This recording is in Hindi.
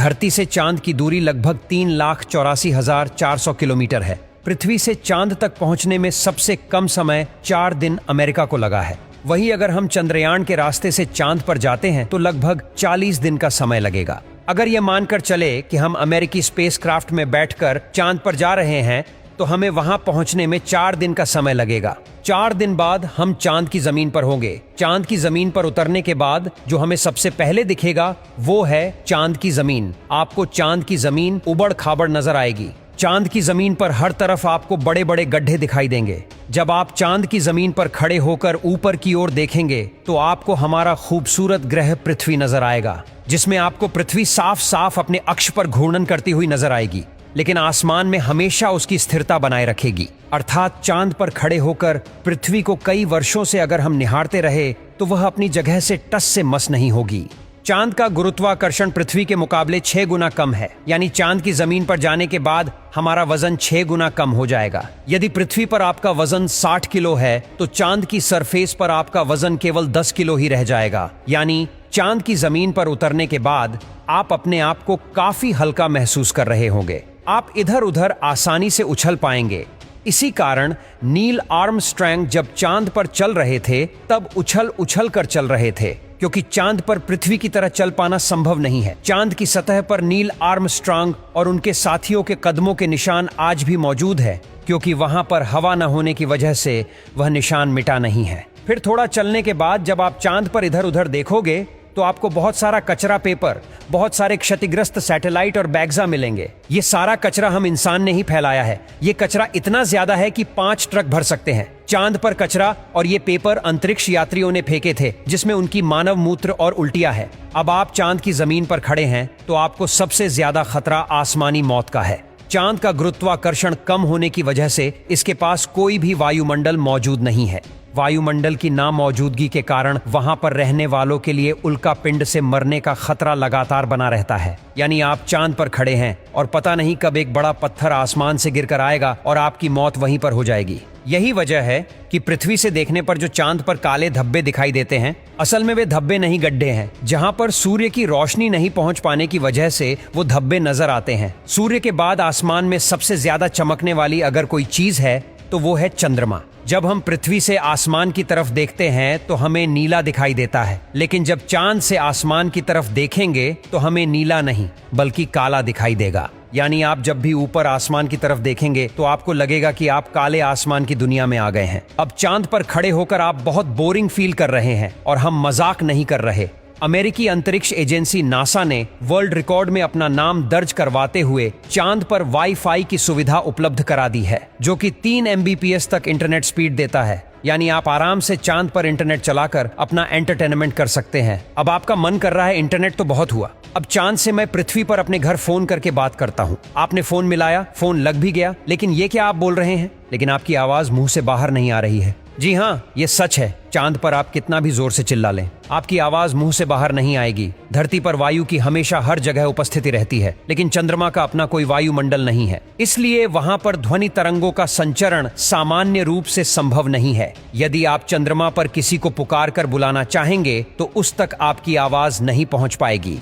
धरती से चांद की दूरी लगभग 3,84,400 किलोमीटर है। पृथ्वी से चांद तक पहुंचने में सबसे कम समय 4 दिन अमेरिका को लगा है। वहीं अगर हम चंद्रयान के रास्ते से चांद पर जाते हैं तो लगभग 40 दिन का समय लगेगा। अगर यह मानकर चले कि हम अमेरिकी स्पेसक्राफ्ट में बैठकर चांद पर जा रहे हैं तो हमें वहां पहुंचने में 4 दिन का समय लगेगा। 4 दिन बाद हम चांद की जमीन पर होंगे। चांद की जमीन पर उतरने के बाद जो हमें सबसे पहले दिखेगा वो है चांद की जमीन। आपको चांद की जमीन उबड़ खाबड़ नजर आएगी। चांद की जमीन पर हर तरफ आपको बड़े बड़े गड्ढे दिखाई देंगे। जब आप चांद की जमीन पर खड़े होकर ऊपर की ओर देखेंगे तो आपको हमारा खूबसूरत ग्रह पृथ्वी नजर आएगा, जिसमें आपको पृथ्वी साफ साफ अपने अक्ष पर घूर्णन करती हुई नजर आएगी, लेकिन आसमान में हमेशा उसकी स्थिरता बनाए रखेगी। अर्थात चांद पर खड़े होकर पृथ्वी को कई वर्षों से अगर हम निहारते रहे तो वह अपनी जगह से टस से मस नहीं होगी। चांद का गुरुत्वाकर्षण पृथ्वी के मुकाबले 6 गुना कम है, यानी चांद की जमीन पर जाने के बाद हमारा वजन 6 गुना कम हो जाएगा। यदि पृथ्वी पर आपका वजन 60 किलो है तो चांद की सरफेस पर आपका वजन केवल 10 किलो ही रह जाएगा। यानी चांद की जमीन पर उतरने के बाद आप अपने आप को काफी हल्का महसूस कर रहे होंगे। आप इधर उधर आसानी से उछल पाएंगे। इसी कारण नील आर्मस्ट्रांग जब चांद पर चल रहे थे तब उछल उछल कर चल रहे थे, क्योंकि चांद पर पृथ्वी की तरह चल पाना संभव नहीं है। चांद की सतह पर नील आर्मस्ट्रांग और उनके साथियों के कदमों के निशान आज भी मौजूद है, क्योंकि वहां पर हवा न होने की वजह से वह निशान मिटा नहीं है। फिर थोड़ा चलने के बाद जब आप चांद पर इधर उधर देखोगे तो आपको बहुत सारा कचरा पेपर, बहुत सारे क्षतिग्रस्त सैटेलाइट और बैग्जा मिलेंगे। ये सारा कचरा हम इंसान ने ही फैलाया है। ये कचरा इतना ज्यादा है कि 5 ट्रक भर सकते हैं। चांद पर कचरा और ये पेपर अंतरिक्ष यात्रियों ने फेंके थे, जिसमें उनकी मानव मूत्र और उल्टियां है। अब आप चांद की जमीन पर खड़े हैं तो आपको सबसे ज्यादा खतरा आसमानी मौत का है। चांद का गुरुत्वाकर्षण कम होने की वजह से इसके पास कोई भी वायुमंडल मौजूद नहीं है। वायुमंडल की नामौजूदगी के कारण वहां पर रहने वालों के लिए उल्का पिंड से मरने का खतरा लगातार बना रहता है। यानी आप चांद पर खड़े हैं और पता नहीं कब एक बड़ा पत्थर आसमान से गिरकर आएगा और आपकी मौत वहीं पर हो जाएगी। यही वजह है कि पृथ्वी से देखने पर जो चांद पर काले धब्बे दिखाई देते हैं, असल में वे धब्बे नहीं, गड्ढे हैं, जहां पर सूर्य की रोशनी नहीं पहुंच पाने की वजह से वो धब्बे नजर आते हैं। सूर्य के बाद आसमान में सबसे ज्यादा चमकने वाली अगर कोई चीज है तो वो है चंद्रमा। जब हम पृथ्वी से आसमान की तरफ देखते हैं तो हमें नीला दिखाई देता है, लेकिन जब चांद से आसमान की तरफ देखेंगे तो हमें नीला नहीं बल्कि काला दिखाई देगा। यानी आप जब भी ऊपर आसमान की तरफ देखेंगे तो आपको लगेगा कि आप काले आसमान की दुनिया में आ गए हैं। अब चांद पर खड़े होकर आप बहुत बोरिंग फील कर रहे हैं और हम मजाक नहीं कर रहे। अमेरिकी अंतरिक्ष एजेंसी नासा ने वर्ल्ड रिकॉर्ड में अपना नाम दर्ज करवाते हुए चांद पर वाईफाई की सुविधा उपलब्ध करा दी है, जो कि 3 MBPS तक इंटरनेट स्पीड देता है। यानी आप आराम से चांद पर इंटरनेट चलाकर अपना एंटरटेनमेंट कर सकते हैं। अब आपका मन कर रहा है इंटरनेट तो बहुत हुआ, अब चांद से मैं पृथ्वी पर अपने घर फोन करके बात करता हूँ। आपने फोन मिलाया, फोन लग भी गया, लेकिन ये क्या आप बोल रहे हैं? लेकिन आपकी आवाज मुंह से बाहर नहीं आ रही है। जी हाँ, ये सच है। चांद पर आप कितना भी जोर से चिल्ला लें, आपकी आवाज मुंह से बाहर नहीं आएगी। धरती पर वायु की हमेशा हर जगह उपस्थिति रहती है, लेकिन चंद्रमा का अपना कोई वायुमंडल नहीं है, इसलिए वहां पर ध्वनि तरंगों का संचरण सामान्य रूप से संभव नहीं है। यदि आप चंद्रमा पर किसी को पुकार कर बुलाना चाहेंगे तो उस तक आपकी आवाज नहीं पहुंच पाएगी।